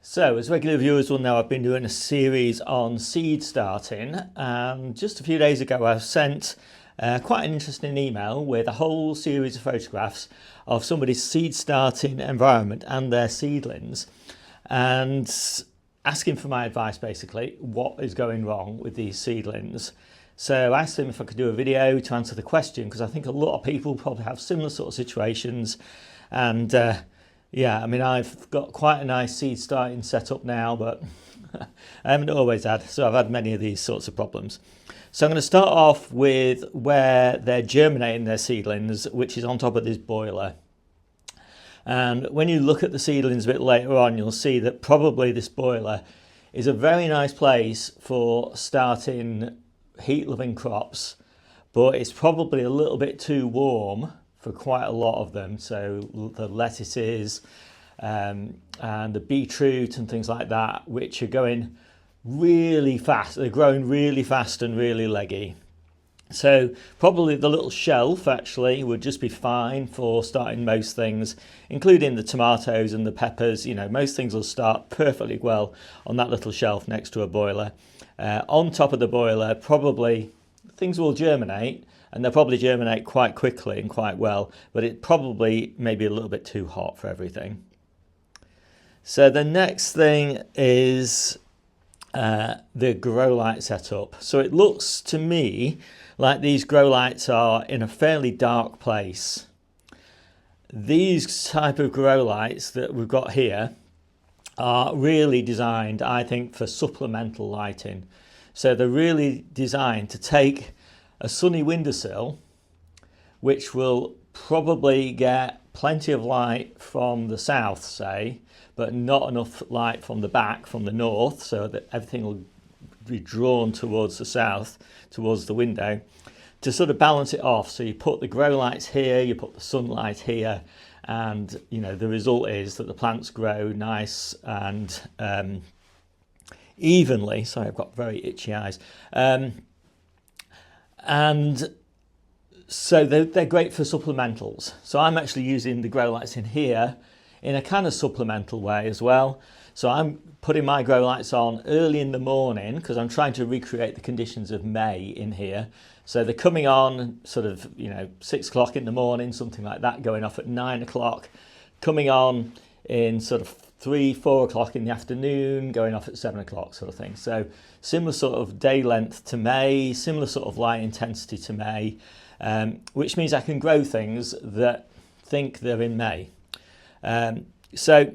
So, as regular viewers will know, I've been doing a series on seed starting, and just a few days ago I sent quite an interesting email with a whole series of photographs of somebody's seed starting environment and their seedlings, and asking for my advice basically, what is going wrong with these seedlings. So I asked him if I could do a video to answer the question, because I think a lot of people probably have similar sort of situations. And yeah, I mean, I've got quite a nice seed starting setup now, but I haven't always had, so I've had many of these sorts of problems. So I'm going to start off with where they're germinating their seedlings, which is on top of this boiler. And when you look at the seedlings a bit later on, you'll see that probably this boiler is a very nice place for starting heat-loving crops, but it's probably a little bit too warm for quite a lot of them. So the lettuces and the beetroot and things like that, which are going really fast, they're growing really fast and really leggy. So probably the little shelf actually would just be fine for starting most things, including the tomatoes and the peppers. You know, most things will start perfectly well on that little shelf next to a boiler. On top of the boiler, probably things will germinate, and they'll probably germinate quite quickly and quite well, but it probably may be a little bit too hot for everything. So the next thing is the grow light setup. So it looks to me like these grow lights are in a fairly dark place. These type of grow lights that we've got here are really designed, I think, for supplemental lighting. So they're really designed to take a sunny windowsill, which will probably get plenty of light from the south, say, but not enough light from the back, from the north, so that everything will be drawn towards the south, towards the window, to sort of balance it off. So you put the grow lights here, you put the sunlight here, and you know the result is that the plants grow nice and evenly. Sorry, I've got very itchy eyes. And so they're great for supplementals. So I'm actually using the grow lights in here in a kind of supplemental way as well. So I'm putting my grow lights on early in the morning because I'm trying to recreate the conditions of May in here. So they're coming on sort of, 6 o'clock in the morning, something like that, going off at 9 o'clock, coming on in sort of 3, 4 o'clock in the afternoon, going off at 7 o'clock sort of thing. So similar sort of day length to May, similar sort of light intensity to May, which means I can grow things that think they're in May. So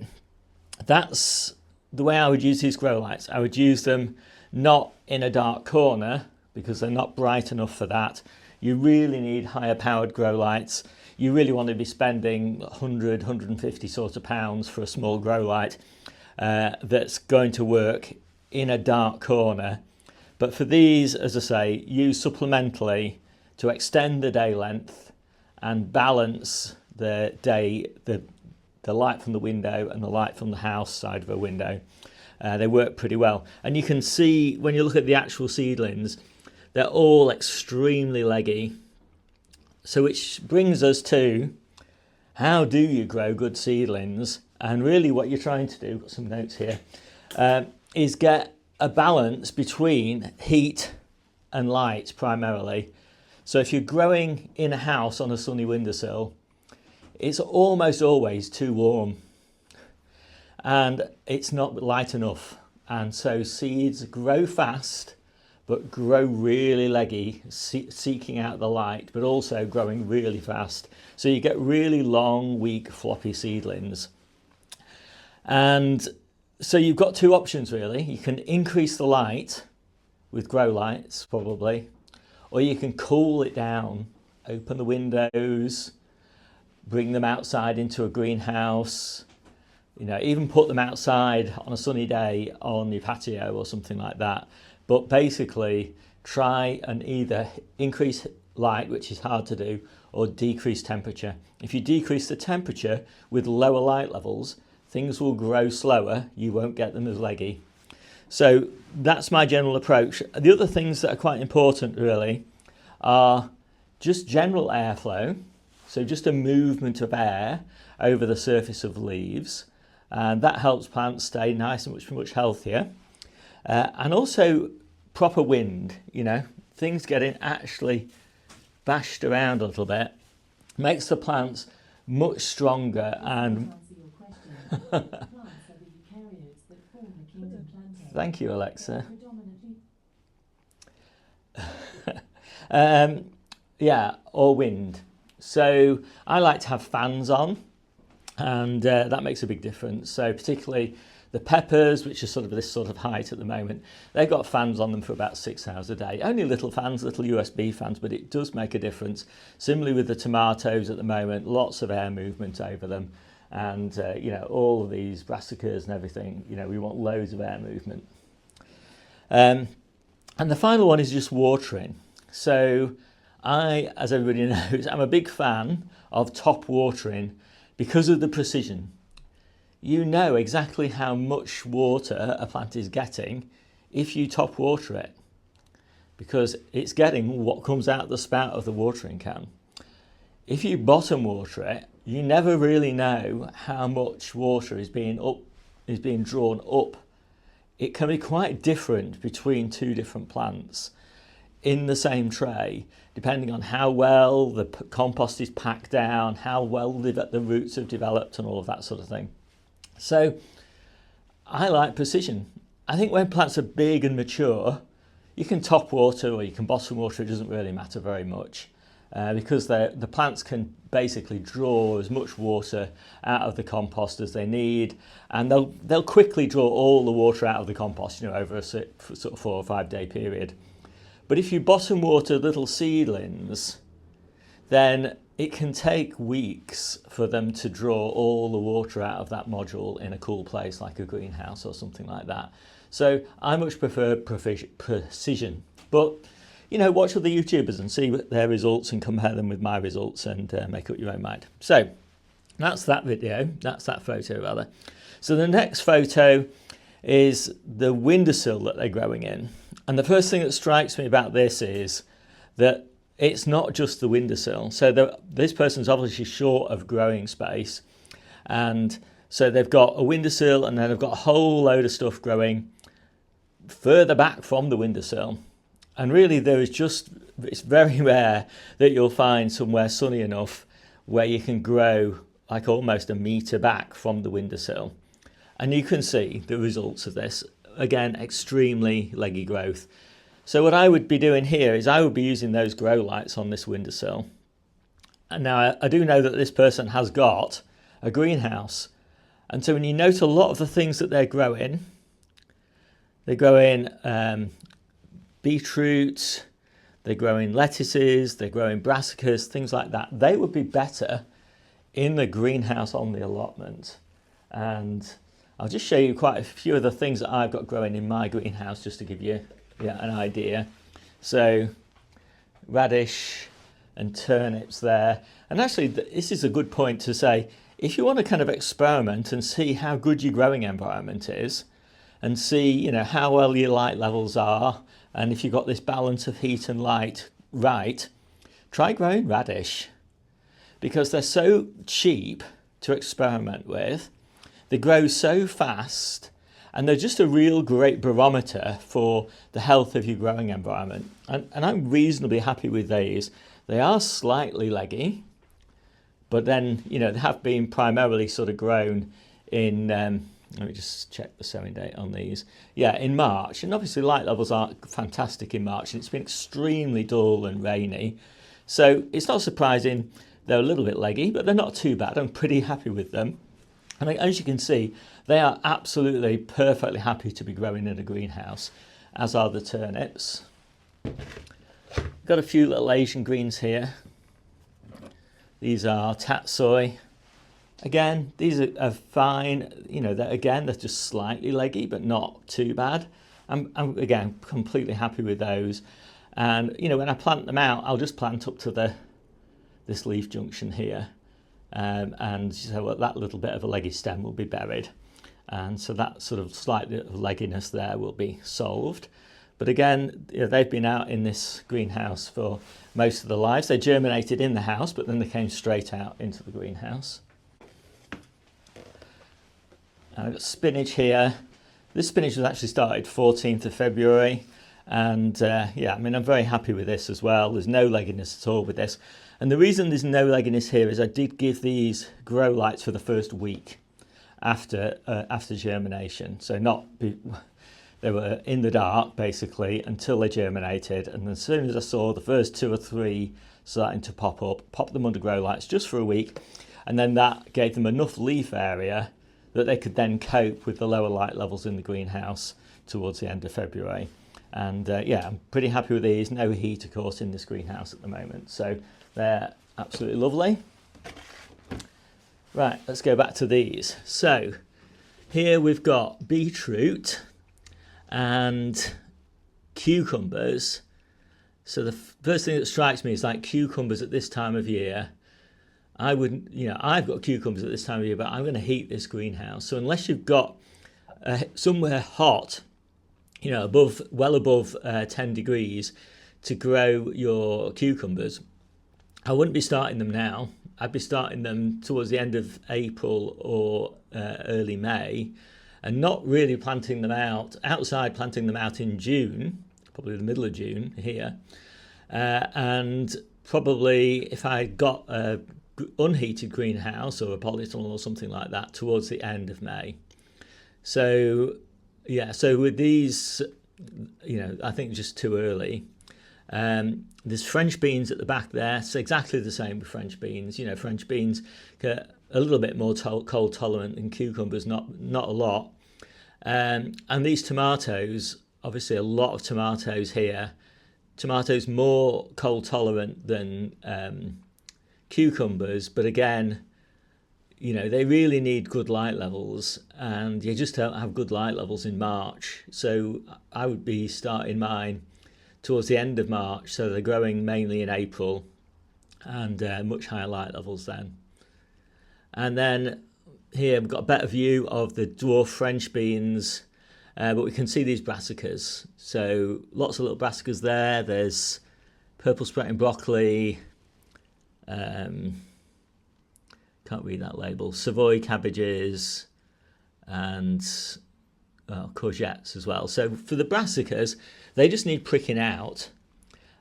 that's the way I would use these grow lights. I would use them not in a dark corner because they're not bright enough for that. You really need higher powered grow lights. You really want to be spending 100, 150 sort of pounds for a small grow light that's going to work in a dark corner. But for these, as I say, use supplementally to extend the day length and balance the day, the light from the window and the light from the house side of a window. They work pretty well. And you can see when you look at the actual seedlings, they're all extremely leggy. So which brings us to, how do you grow good seedlings? And really what you're trying to do, got some notes here, is get a balance between heat and light primarily. So if you're growing in a house on a sunny windowsill, it's almost always too warm and it's not light enough. And so seeds grow fast, but grow really leggy, seeking out the light, but also growing really fast. So you get really long, weak, floppy seedlings. And so you've got two options really. You can increase the light with grow lights probably, or you can cool it down, open the windows, bring them outside into a greenhouse, even put them outside on a sunny day on your patio or something like that. But basically try and either increase light, which is hard to do, or decrease temperature. If you decrease the temperature with lower light levels, things will grow slower. You won't get them as leggy. So that's my general approach. The other things that are quite important really are just general airflow. So just a movement of air over the surface of leaves. and that helps plants stay nice and much healthier. And also proper wind, you know, things getting actually bashed around a little bit makes the plants much stronger. And thank you, Alexa. Yeah, or wind. So I like to have fans on, and that makes a big difference. So particularly the peppers, which are sort of this sort of height at the moment, they've got fans on them for about 6 hours a day. Only little fans, little USB fans, but it does make a difference. Similarly with the tomatoes at the moment, lots of air movement over them. And, you know, all of these brassicas and everything, you know, we want loads of air movement. And the final one is just watering. So I, as everybody knows, I'm a big fan of top watering because of the precision. You know exactly how much water a plant is getting if you top water it, because it's getting what comes out the spout of the watering can. If you bottom water it, you never really know how much water is being drawn up. It can be quite different between two different plants in the same tray, depending on how well the compost is packed down, how well the roots have developed and all of that sort of thing. So I like precision. I think when plants are big and mature, you can top water or you can bottom water, it doesn't really matter very much, because the plants can basically draw as much water out of the compost as they need, and they'll quickly draw all the water out of the compost, you know, over a sort of 4 or 5 day period. But if you bottom water little seedlings, then it can take weeks for them to draw all the water out of that module in a cool place like a greenhouse or something like that. So I much prefer precision. But, you know, watch other YouTubers and see their results and compare them with my results and make up your own mind. So that's that video, that's that photo rather. So the next photo is the windowsill that they're growing in. And the first thing that strikes me about this is that it's not just the windowsill. So this person's obviously short of growing space. And so they've got a windowsill and then they've got a whole load of stuff growing further back from the windowsill. And really it's very rare that you'll find somewhere sunny enough where you can grow like almost a metre back from the windowsill. And you can see the results of this. Again, extremely leggy growth. So what I would be doing here is I would be using those grow lights on this windowsill. And now I do know that this person has got a greenhouse. And so when you note a lot of the things that they're growing beetroot, they're growing lettuces, they're growing brassicas, things like that. They would be better in the greenhouse on the allotment. And I'll just show you quite a few of the things that I've got growing in my greenhouse just to give you an idea. So radish and turnips there. And actually this is a good point to say, if you want to kind of experiment and see how good your growing environment is and see, you know, how well your light levels are, and if you've got this balance of heat and light right, try growing radish, because they're so cheap to experiment with. They grow so fast, and they're just a real great barometer for the health of your growing environment. And I'm reasonably happy with these. They are slightly leggy, but then, you know, they have been primarily sort of grown in, let me just check the sowing date on these. Yeah, in March. And obviously light levels aren't fantastic in March, and it's been extremely dull and rainy. So it's not surprising they're a little bit leggy, but they're not too bad. I'm pretty happy with them. And as you can see, they are absolutely perfectly happy to be growing in a greenhouse, as are the turnips. Got a few little Asian greens here. These are tatsoi. Again, these are fine. You know, they're just slightly leggy, but not too bad. I'm again completely happy with those. And you know, when I plant them out, I'll just plant up to this leaf junction here. And so that little bit of a leggy stem will be buried, and so that sort of slight legginess there will be solved. But again, you know, they've been out in this greenhouse for most of their lives. They germinated in the house, but then they came straight out into the greenhouse. And I've got spinach here. This spinach was actually started 14th of February. And yeah, I mean, I'm very happy with this as well. There's no legginess at all with this. And the reason there's no legginess here is I did give these grow lights for the first week after germination. So they were in the dark basically until they germinated. And as soon as I saw the first 2 or 3 starting to pop up, pop them under grow lights just for a week. And then that gave them enough leaf area that they could then cope with the lower light levels in the greenhouse towards the end of February. And yeah, I'm pretty happy with these. No heat, of course, in this greenhouse at the moment. So they're absolutely lovely. Right, let's go back to these. So here we've got beetroot and cucumbers. So the first thing that strikes me is like cucumbers at this time of year. I wouldn't, you know, I've got cucumbers at this time of year, but I'm going to heat this greenhouse. So unless you've got somewhere hot, you know, well above 10 degrees to grow your cucumbers, I wouldn't be starting them now. I'd be starting them towards the end of April or early May, and not really planting them outside, planting them out in June, probably the middle of June here. And probably if I got a unheated greenhouse or a polytunnel or something like that towards the end of May. So yeah, so with these, you know, I think just too early. There's French beans at the back there. It's exactly the same with French beans. You know, French beans get a little bit more cold tolerant than cucumbers, not a lot. And these tomatoes, obviously a lot of tomatoes here. Tomatoes more cold tolerant than cucumbers, but again, you know, they really need good light levels, and you just don't have good light levels in March. So I would be starting mine towards the end of March, so they're growing mainly in April, and much higher light levels then. And then here we've got a better view of the dwarf French beans, but we can see these brassicas. So lots of little brassicas there. There's purple sprouting broccoli, can't read that label, Savoy cabbages, and courgettes as well. So for the brassicas, they just need pricking out,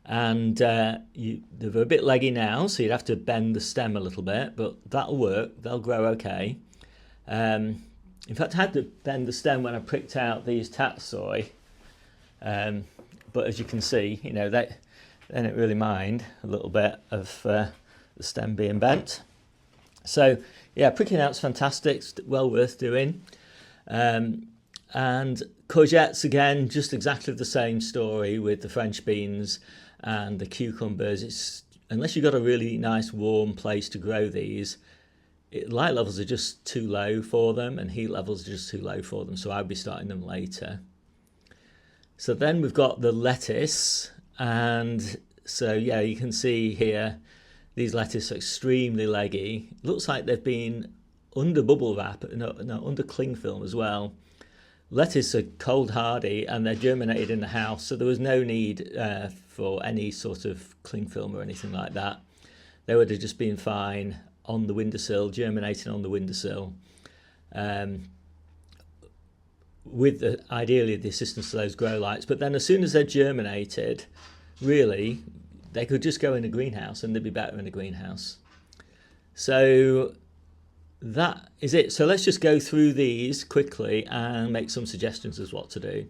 and they're a bit leggy now, so you'd have to bend the stem a little bit, but that'll work. They'll grow okay. In fact, I had to bend the stem when I pricked out these tatsoi, but as you can see, you know, they don't really mind a little bit of the stem being bent. So yeah, pricking out's fantastic, it's well worth doing. And courgettes, again, just exactly the same story with the French beans and the cucumbers. It's, unless you've got a really nice warm place to grow these, light levels are just too low for them, and heat levels are just too low for them, so I'd be starting them later. So then we've got the lettuce, and so yeah, you can see here these lettuce are extremely leggy. Looks like they've been under bubble wrap, no, under cling film as well. Lettuce are cold hardy and they're germinated in the house, so there was no need for any sort of cling film or anything like that. They would have just been fine on the windowsill, germinating on the windowsill, with ideally the assistance of those grow lights. But then as soon as they're germinated, really, they could just go in a greenhouse and they'd be better in a greenhouse. So that is it. So let's just go through these quickly and make some suggestions as what to do.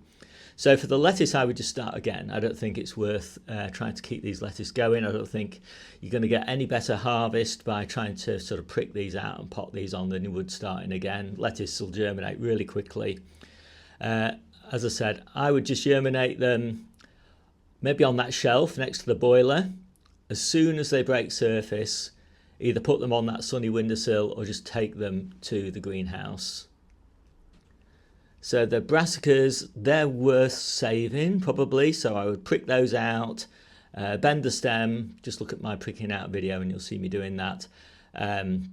So for the lettuce, I would just start again. I don't think it's worth trying to keep these lettuce going. I don't think you're going to get any better harvest by trying to sort of prick these out and pot these on than you would starting again. Lettuce will germinate really quickly. As I said, I would just germinate them maybe on that shelf next to the boiler. As soon as they break surface, either put them on that sunny windowsill or just take them to the greenhouse. So the brassicas, they're worth saving probably, so I would prick those out, bend the stem, just look at my pricking out video and you'll see me doing that. And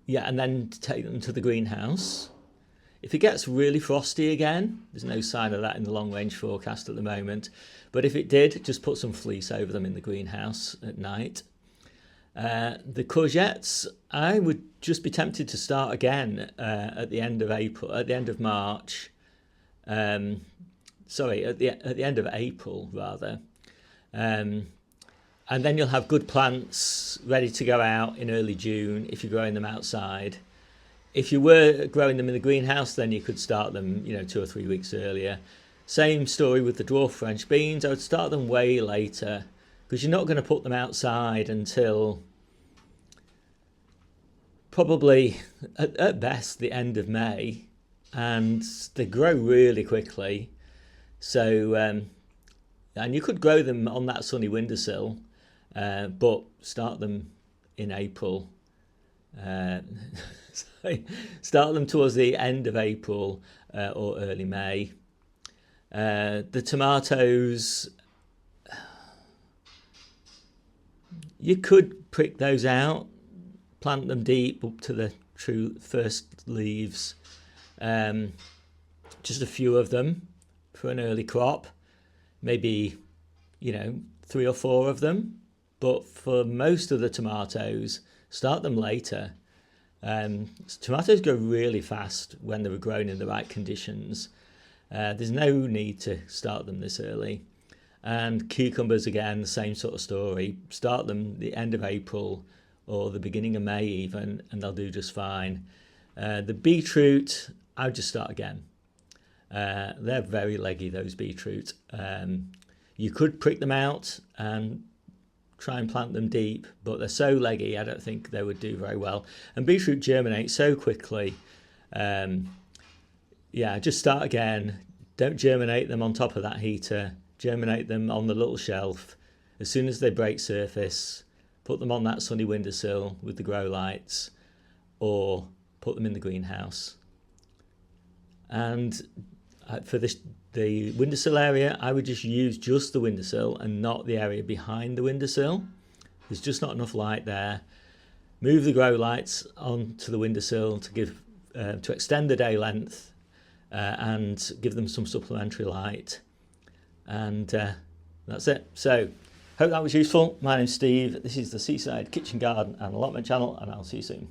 yeah, and then take them to the greenhouse. If it gets really frosty again, there's no sign of that in the long range forecast at the moment, but if it did, just put some fleece over them in the greenhouse at night. The courgettes, I would just be tempted to start again at the end of April, at the end of March. Sorry, at the end of April rather. And then you'll have good plants ready to go out in early June if you're growing them outside. If you were growing them in the greenhouse, then you could start them, 2 or 3 weeks earlier. Same story with the dwarf French beans. I would start them way later because you're not going to put them outside until probably at best the end of May, and they grow really quickly. So, and you could grow them on that sunny windowsill, but start them in April. Start them towards the end of April or early May. The tomatoes, you could prick those out, plant them deep up to the true first leaves, just a few of them for an early crop, maybe 3 or 4 of them. But for most of the tomatoes, start them later. Tomatoes grow really fast when they're grown in the right conditions. There's no need to start them this early. And cucumbers, again, the same sort of story. Start them the end of April or the beginning of May even, and they'll do just fine. The beetroot, I would just start again. They're very leggy, those beetroot. You could prick them out and try and plant them deep, but they're so leggy, I don't think they would do very well. And beetroot germinates so quickly. Just start again. Don't germinate them on top of that heater. Germinate them on the little shelf. As soon as they break surface, put them on that sunny windowsill with the grow lights, or put them in the greenhouse. And for the windowsill area, I would just use just the windowsill and not the area behind the windowsill. There's just not enough light there. Move the grow lights onto the windowsill to extend the day length and give them some supplementary light. And that's it. So, hope that was useful. My name's Steve. This is the Seaside Kitchen Garden and Allotment channel, and I'll see you soon.